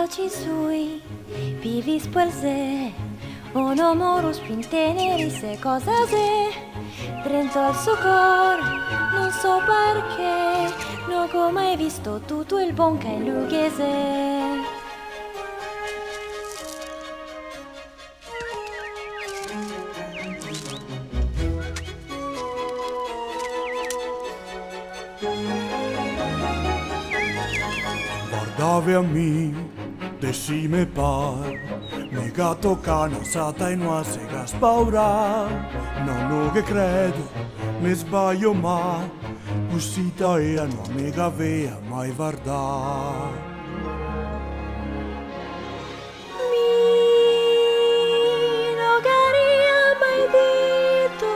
ci sui vivi spolze un amore spintenere se cosa se dentro al suo cor non so perché non ho mai visto tutto il bon che è lughese. Guardavi a me, decime par, mi gatto cana sata in una sega spaura, non che credo, mi sbaglio mai, uscita e non mi aveva mai guardato. No caria mai dito,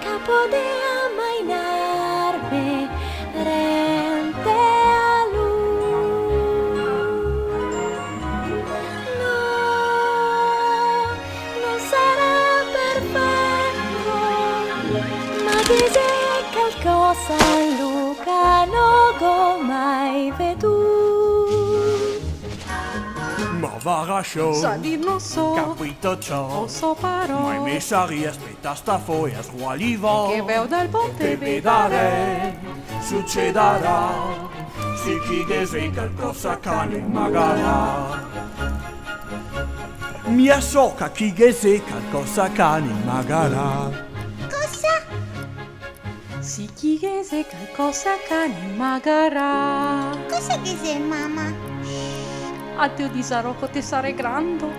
capodea mai narme, rente a lui. No, non sarà perfetto, ma dice qualcosa Luca non ho mai veduto. Ma va rasciò, Sa dir non so, capito ciò, non so ma parole, mi sari aspetta sta foglia squalivo, che veo dal ponte che vedare, succederà, si chi che sei qualcosa cane magari. Mia soca chi che sei qualcosa cane magari. si chiese qualcosa cane magara. Cosa che sei, mamma? Addio di sarò te sare grando.